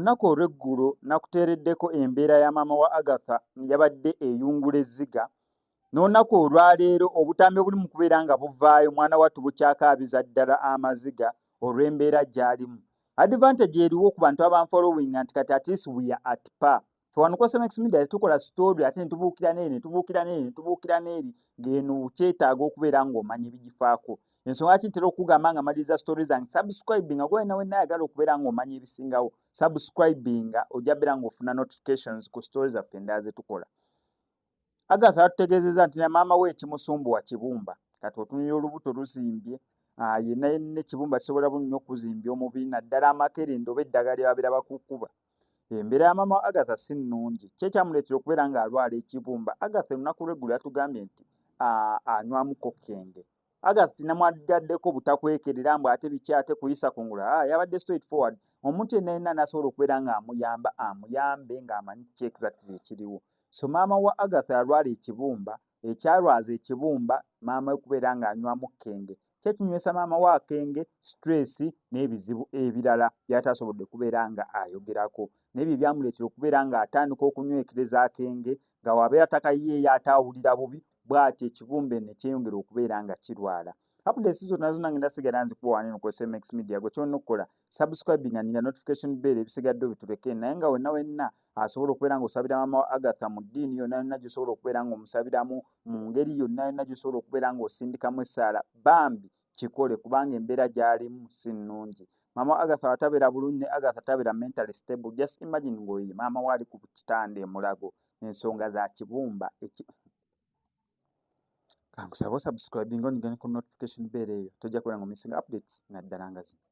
olunaku olw'eggulo nakuteereddeko embeera ya maama wa Agatha yabadde eyungula ezziga n'olunaku olwaleero obutambi obuli mu kubeera nga buvaayo mwana wattu bukyakaabiza ddala amaziga olw'embeera gy'alimu. Advantage eriwo ku bantu abanfollowinga nti kati at least we are at par. Wano ku SMX Media tukola story ate netubuukira n'eri netubuukira n'eri netubuukira n'eri ng'eno kyetaaga okubeera ng'omanya ebigifaako. Ensonga ki ntera okugamba nga maliriza story zange subscribinga kuba wenna ayagala okubeera ng'omanya ebisingawo subscribinga ojja beera ng'ofuna notifications ku story zaffe endala ze tukola. Agatha atutegeezezza nti maama we ekimusumbuwa kibumba. Kati otunuulira olubuto luzimbye yenna ekibumba kisobola nnyo okuzimbya omubiri naddala amakerenda oba eddagala lye babeera bakukuba. Embeera ya maama wa Agatha si nnungi. Ki ekyamuleetera okubeera ng'alwala ekibumba? Agatha olunaku lw'eggulo yatugambye nti anywamu kokenge. Agatha tinamwagaddeko butakwekerera mbu ate biki ate kuyisa kungula. Yabadde straight forward. Omuntu yenna n'asobola okubeera ng'amuyamba amuyambe ng'amanyi ki exactly ekiriwo. So maama wa Agatha yalwala ekibumba, ekyalwaza ekibumba maama we kubeera ng'anywamu kenge. Ki ekinywesa maama wa akenge? Stress n'ebizibu ebirala by'atasobodde kubeera nga ayogerako. N'ebyo byamuleetera okubeera ng'atandika okunywekereza akenge nga wabeera takayiyeeyo ate awulira bubi bw'atyo ekibumbe ne kyeyongera okubeera nga kirwala. Updates zonna ngenda sigala nzikuwa wano ku SMX Media. Gwe kyonna okukola subscribinga ninga notification bell ebisigadde bituleke naye nga wenna asobola okubeera ng'osabira maama wa Agatha mu ddiini yonna gy'osobola okubeera ng'omusabiramu mu ngeri yonna gy'osobola okubeera ng'osindikamu essaala bambi kikole kubanga embeera gy'alimu si nnungi. Maama wa Agatha atabeera bulungi ne Agatha tabeera mentally stable. Just imagine ng'oyo maama we ali ku kitanda e Mulago ensonga za kibumba kankusaba subscribing on ku notification bell eyo tojja kubeera ng'omissinga updates naddala nga zino.